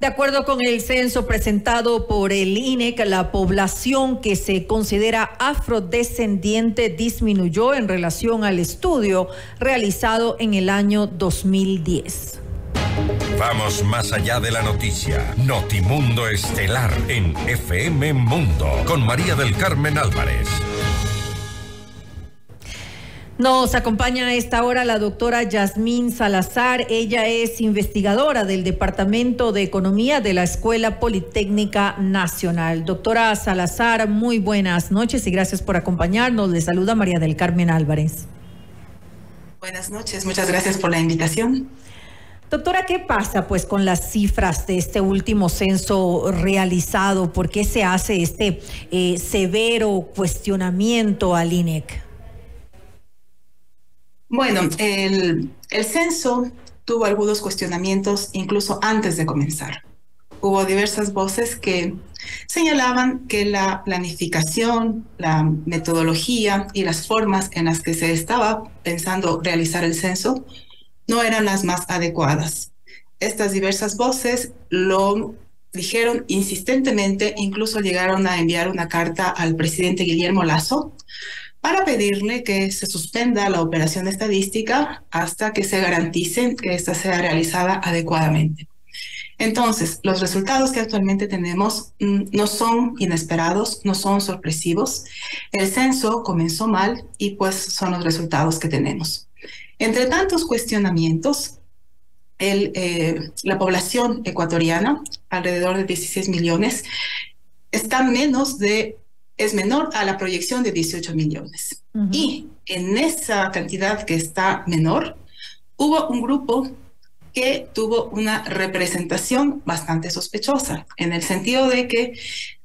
De acuerdo con el censo presentado por el INEC, la población que se considera afrodescendiente disminuyó en relación al estudio realizado en el año 2010. Vamos más allá de la noticia. Notimundo Estelar en FM Mundo con María del Carmen Álvarez. Nos acompaña a esta hora la doctora Yasmín Salazar. Ella es investigadora del Departamento de Economía de la Escuela Politécnica Nacional. Doctora Salazar, muy buenas noches y gracias por acompañarnos. Le saluda María del Carmen Álvarez. Buenas noches, muchas gracias por la invitación. Doctora, ¿qué pasa pues con las cifras de este último censo realizado? ¿Por qué se hace este severo cuestionamiento al INEC? Bueno, el censo tuvo algunos cuestionamientos incluso antes de comenzar. Hubo diversas voces que señalaban que la planificación, la metodología y las formas en las que se estaba pensando realizar el censo no eran las más adecuadas. Estas diversas voces lo dijeron insistentemente, incluso llegaron a enviar una carta al presidente Guillermo Lasso para pedirle que se suspenda la operación estadística hasta que se garantice que esta sea realizada adecuadamente. Entonces, los resultados que actualmente tenemos no son inesperados, no son sorpresivos. El censo comenzó mal y pues son los resultados que tenemos. Entre tantos cuestionamientos, la población ecuatoriana, alrededor de 16 millones, es menor a la proyección de 18 millones. Y en esa cantidad que está menor, hubo un grupo que tuvo una representación bastante sospechosa, en el sentido de que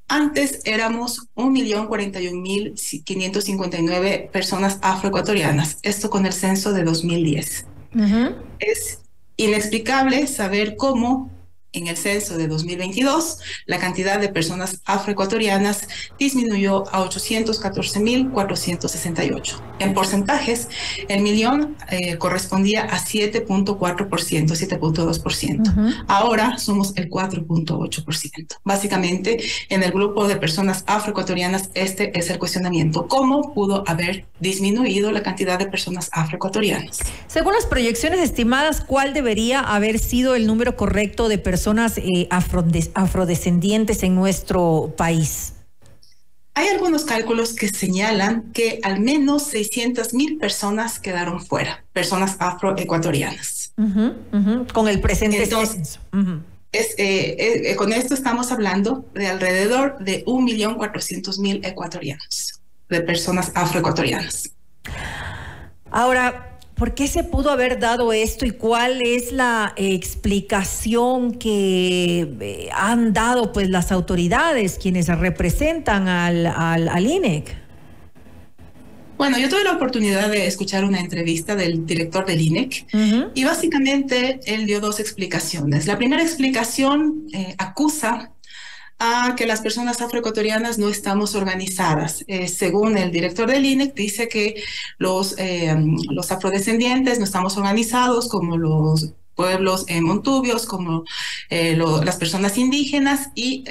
antes éramos 1.041.559 personas afroecuatorianas, esto con el censo de 2010. Es inexplicable saber cómo en el censo de 2022 la cantidad de personas afroecuatorianas disminuyó a 814.468. En porcentajes, el millón correspondía a 7.4%, 7.2%. Ahora somos el 4.8%. Básicamente, en el grupo de personas afroecuatorianas, este es el cuestionamiento. ¿Cómo pudo haber disminuido la cantidad de personas afroecuatorianas? Según las proyecciones estimadas, ¿cuál debería haber sido el número correcto de personas afrodescendientes en nuestro país? Hay algunos cálculos que señalan que al menos 600.000 personas quedaron fuera, personas afroecuatorianas. Con el presente censo. Con esto estamos hablando de alrededor de 1.400.000 ecuatorianos, de personas afroecuatorianas. Ahora, ¿por qué se pudo haber dado esto y cuál es la explicación que han dado pues las autoridades, quienes representan al INEC? Bueno, yo tuve la oportunidad de escuchar una entrevista del director del INEC y básicamente él dio dos explicaciones. La primera explicación acusa a que las personas afroecuatorianas no estamos organizadas. Según el director del INEC, dice que los afrodescendientes no estamos organizados como los pueblos montubios, como las personas indígenas y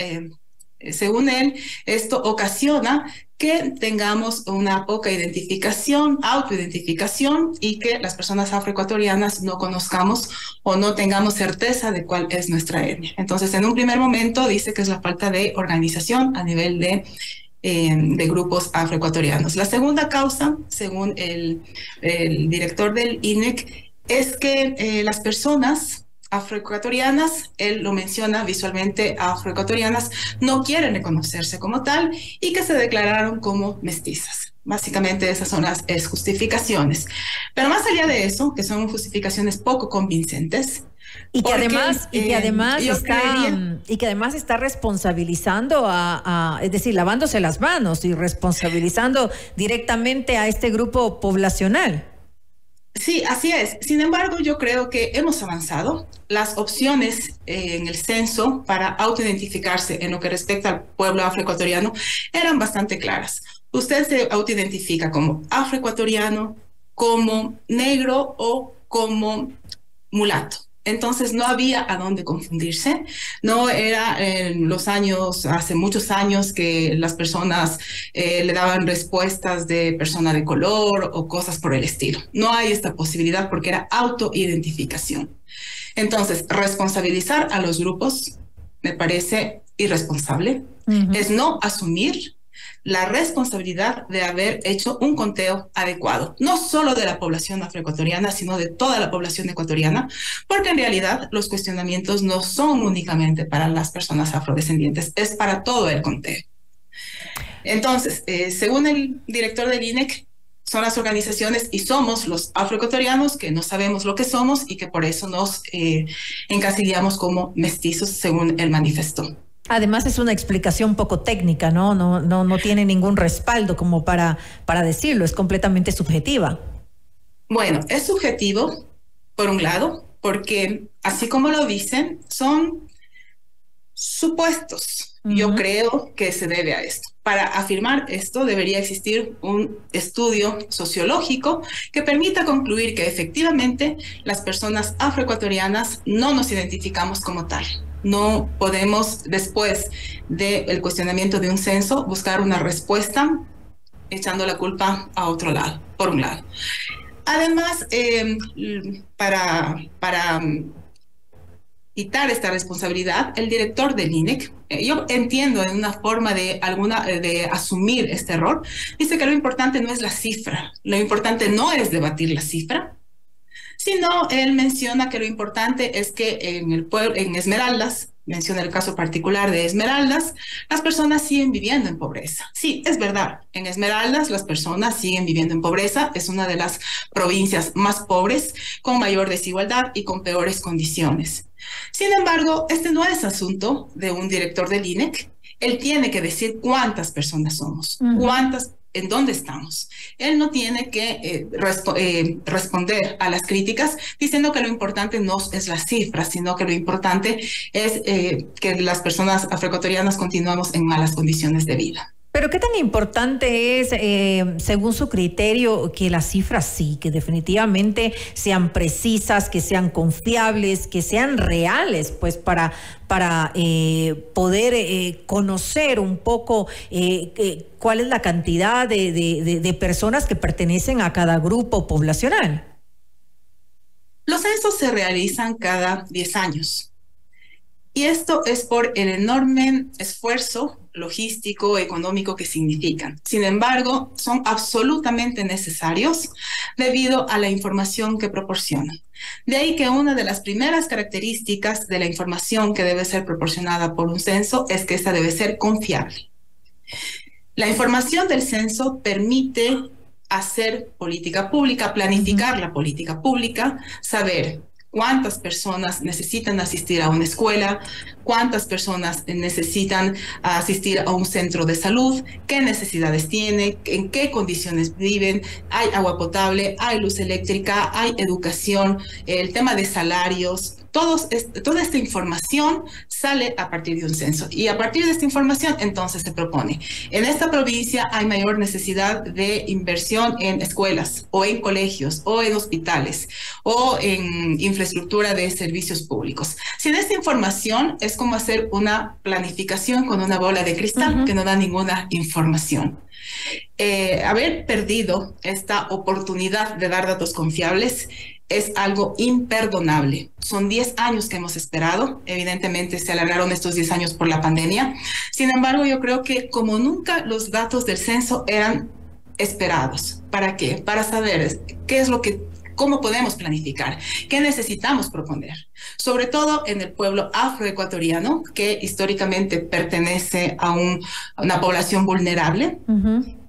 según él, esto ocasiona que tengamos una poca identificación, autoidentificación y que las personas afroecuatorianas no conozcamos o no tengamos certeza de cuál es nuestra etnia. Entonces, en un primer momento dice que es la falta de organización a nivel de grupos afroecuatorianos. La segunda causa, según el director del INEC, es que las personas afroecuatorianas, él lo menciona visualmente, afroecuatorianas, no quieren reconocerse como tal y que se declararon como mestizas. Básicamente esas son las justificaciones. Pero más allá de eso, que son justificaciones poco convincentes, y que además está responsabilizando es decir, lavándose las manos y responsabilizando directamente a este grupo poblacional. Sí, así es. Sin embargo, yo creo que hemos avanzado. Las opciones en el censo para autoidentificarse en lo que respecta al pueblo afroecuatoriano eran bastante claras. Usted se autoidentifica como afroecuatoriano, como negro o como mulato. Entonces no había a dónde confundirse. No era en los años, hace muchos años, que las personas le daban respuestas de persona de color o cosas por el estilo. No hay esta posibilidad porque era autoidentificación. Entonces, responsabilizar a los grupos me parece irresponsable. Es no asumir la responsabilidad de haber hecho un conteo adecuado, no solo de la población afroecuatoriana, sino de toda la población ecuatoriana, porque en realidad los cuestionamientos no son únicamente para las personas afrodescendientes, es para todo el conteo. Entonces, según el director del INEC, son las organizaciones y somos los afroecuatorianos que no sabemos lo que somos y que por eso nos encasillamos como mestizos, según él manifestó. Además es una explicación poco técnica, ¿no? No tiene ningún respaldo como para decirlo, es completamente subjetiva. Bueno, es subjetivo, por un lado, porque así como lo dicen, son supuestos. Yo creo que se debe a esto. Para afirmar esto debería existir un estudio sociológico que permita concluir que efectivamente las personas afroecuatorianas no nos identificamos como tal. No podemos, después del cuestionamiento de un censo, buscar una respuesta echando la culpa a otro lado, por un lado. Además, para quitar esta responsabilidad, el director del INEC, yo entiendo en una forma de asumir este error, dice que lo importante no es la cifra, lo importante no es debatir la cifra, sino él menciona que lo importante es que en Esmeraldas, menciona el caso particular de Esmeraldas, las personas siguen viviendo en pobreza. Sí, es verdad, en Esmeraldas las personas siguen viviendo en pobreza, es una de las provincias más pobres, con mayor desigualdad y con peores condiciones. Sin embargo, este no es asunto de un director del INEC, él tiene que decir cuántas personas somos, en dónde estamos. Él no tiene que responder a las críticas diciendo que lo importante no es la cifra, sino que lo importante es que las personas afroecuatorianas continuamos en malas condiciones de vida. Pero ¿qué tan importante es, según su criterio, que las cifras sí, que definitivamente sean precisas, que sean confiables, que sean reales, pues para poder conocer un poco cuál es la cantidad de personas que pertenecen a cada grupo poblacional? Los censos se realizan cada 10 años. Y esto es por el enorme esfuerzo logístico, económico que significan. Sin embargo, son absolutamente necesarios debido a la información que proporcionan. De ahí que una de las primeras características de la información que debe ser proporcionada por un censo es que esta debe ser confiable. La información del censo permite hacer política pública, planificar la política pública, saber cuántas personas necesitan asistir a una escuela, cuántas personas necesitan asistir a un centro de salud, qué necesidades tienen, en qué condiciones viven, hay agua potable, hay luz eléctrica, hay educación, el tema de salarios. Toda esta información sale a partir de un censo y a partir de esta información entonces se propone. En esta provincia hay mayor necesidad de inversión en escuelas o en colegios o en hospitales o en infraestructura de servicios públicos. Sin esta información es como hacer una planificación con una bola de cristal que no da ninguna información. Haber perdido esta oportunidad de dar datos confiables es algo imperdonable. Son 10 años que hemos esperado. Evidentemente se alargaron estos 10 años por la pandemia. Sin embargo, yo creo que como nunca los datos del censo eran esperados. ¿Para qué? Para saber cómo podemos planificar, qué necesitamos proponer. Sobre todo en el pueblo afroecuatoriano, que históricamente pertenece a una población vulnerable,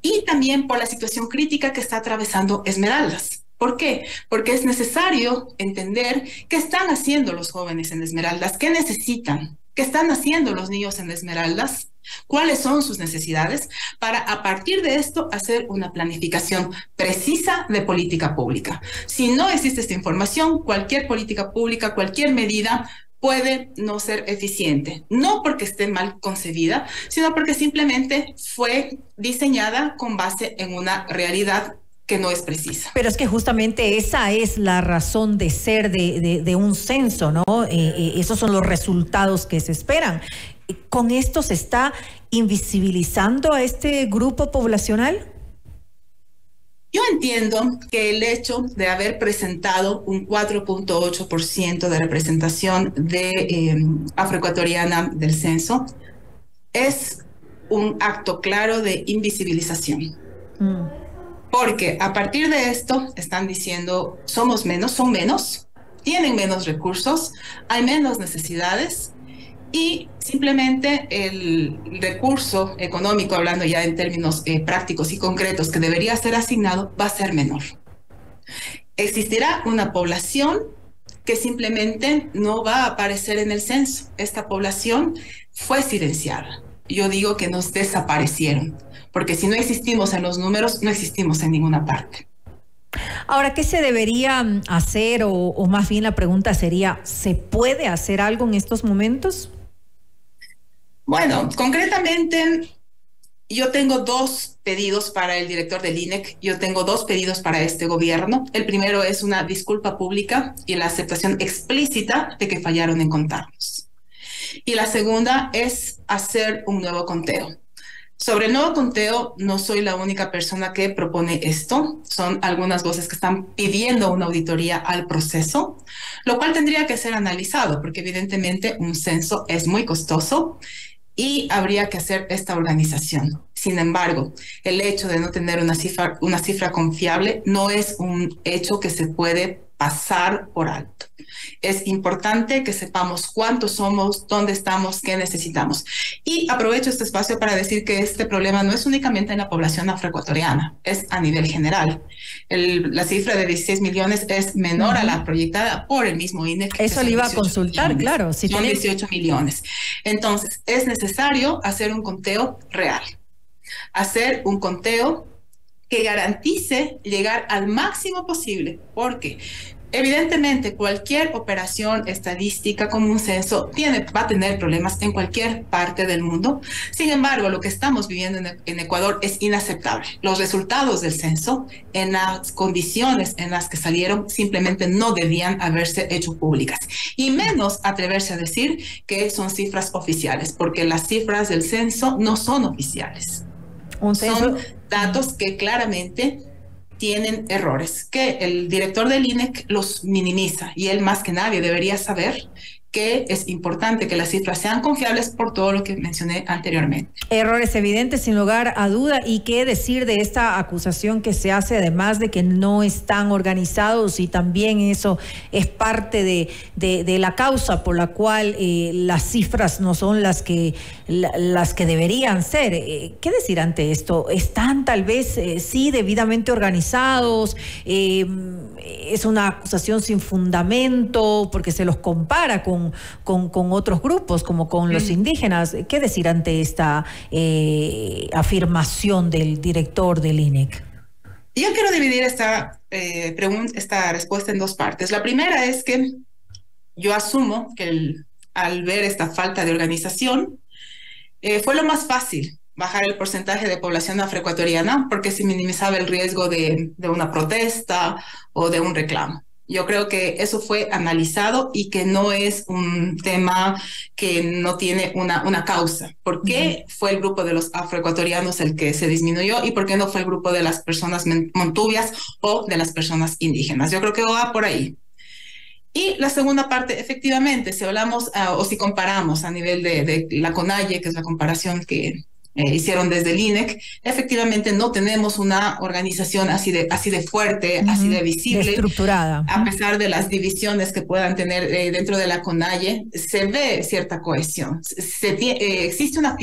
y también por la situación crítica que está atravesando Esmeraldas. ¿Por qué? Porque es necesario entender qué están haciendo los jóvenes en Esmeraldas, qué necesitan, qué están haciendo los niños en Esmeraldas, cuáles son sus necesidades, para a partir de esto hacer una planificación precisa de política pública. Si no existe esta información, cualquier política pública, cualquier medida puede no ser eficiente, no porque esté mal concebida, sino porque simplemente fue diseñada con base en una realidad que no es precisa. Pero es que justamente esa es la razón de ser de un censo, ¿no? Esos son los resultados que se esperan. ¿Con esto se está invisibilizando a este grupo poblacional? Yo entiendo que el hecho de haber presentado un 4.8% de representación de afroecuatoriana del censo es un acto claro de invisibilización. Porque a partir de esto están diciendo, somos menos, son menos, tienen menos recursos, hay menos necesidades y simplemente el recurso económico, hablando ya en términos prácticos y concretos, que debería ser asignado, va a ser menor. Existirá una población que simplemente no va a aparecer en el censo. Esta población fue silenciada. Yo digo que nos desaparecieron, porque si no existimos en los números, no existimos en ninguna parte. Ahora, ¿qué se debería hacer? O más bien la pregunta sería, ¿se puede hacer algo en estos momentos? Bueno, concretamente, yo tengo 2 pedidos para el director del INEC, yo tengo 2 pedidos para este gobierno. El primero es una disculpa pública y la aceptación explícita de que fallaron en contarnos. Y la segunda es hacer un nuevo conteo. Sobre el nuevo conteo, no soy la única persona que propone esto. Son algunas voces que están pidiendo una auditoría al proceso, lo cual tendría que ser analizado, porque evidentemente un censo es muy costoso y habría que hacer esta organización. Sin embargo, el hecho de no tener una cifra confiable no es un hecho que se puede pasar por alto. Es importante que sepamos cuántos somos, dónde estamos, qué necesitamos. Y aprovecho este espacio para decir que este problema no es únicamente en la población afroecuatoriana, es a nivel general. La cifra de 16 millones es menor a la proyectada por el mismo INEC. Eso le iba a consultar, millones. claro. Si son 18 millones. Entonces, es necesario hacer un conteo real. Hacer un conteo que garantice llegar al máximo posible, porque evidentemente cualquier operación estadística como un censo va a tener problemas en cualquier parte del mundo. Sin embargo, lo que estamos viviendo en Ecuador es inaceptable. Los resultados del censo, en las condiciones en las que salieron, simplemente no debían haberse hecho públicas. Y menos atreverse a decir que son cifras oficiales, porque las cifras del censo no son oficiales. Son datos que claramente tienen errores, que el director del INEC los minimiza, y él más que nadie debería saber que es importante que las cifras sean confiables por todo lo que mencioné anteriormente. Errores evidentes, sin lugar a duda. ¿Y qué decir de esta acusación que se hace, además de que no están organizados, y también eso es parte de la causa por la cual las cifras no son las que deberían ser? ¿Qué decir ante esto? ¿Están tal vez sí debidamente organizados? ¿Es una acusación sin fundamento porque se los compara con otros grupos, como con los indígenas? ¿Qué decir ante esta afirmación del director del INEC? Yo quiero dividir esta respuesta en 2 partes. La primera es que yo asumo que al ver esta falta de organización, fue lo más fácil bajar el porcentaje de población afroecuatoriana, porque se minimizaba el riesgo de una protesta o de un reclamo. Yo creo que eso fue analizado y que no es un tema que no tiene una causa. ¿Por qué fue el grupo de los afroecuatorianos el que se disminuyó y por qué no fue el grupo de las personas montubias o de las personas indígenas? Yo creo que va por ahí. Y la segunda parte, efectivamente, si hablamos o si comparamos a nivel de la CONAIE, que es la comparación que hicieron desde el INEC, efectivamente no tenemos una organización así de fuerte, así de visible, de estructurada. A pesar de las divisiones que puedan tener dentro de la CONAIE, se ve cierta cohesión. Existe una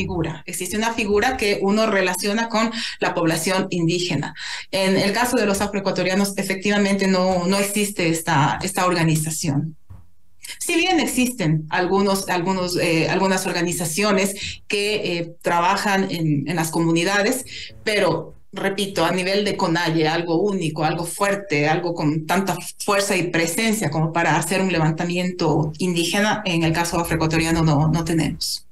figura que uno relaciona con la población indígena. En el caso de los afroecuatorianos, efectivamente no existe esta organización. Si bien existen algunas organizaciones que trabajan en las comunidades, pero repito, a nivel de CONAIE, algo único, algo fuerte, algo con tanta fuerza y presencia como para hacer un levantamiento indígena, en el caso afroecuatoriano no tenemos.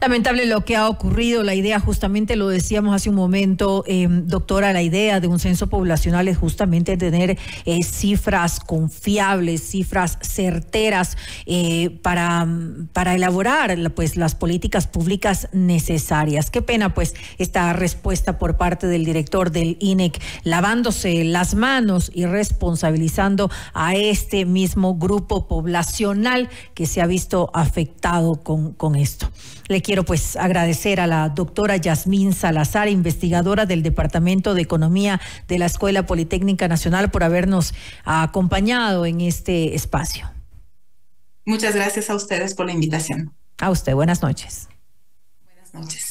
Lamentable lo que ha ocurrido. La idea, justamente lo decíamos hace un momento, doctora, la idea de un censo poblacional es justamente tener cifras confiables, cifras certeras para elaborar pues las políticas públicas necesarias. Qué pena pues esta respuesta por parte del director del INEC, lavándose las manos y responsabilizando a este mismo grupo poblacional que se ha visto afectado con esto. Le quiero pues agradecer a la doctora Yasmín Salazar, investigadora del Departamento de Economía de la Escuela Politécnica Nacional, por habernos acompañado en este espacio. Muchas gracias a ustedes por la invitación. A usted, buenas noches. Buenas noches.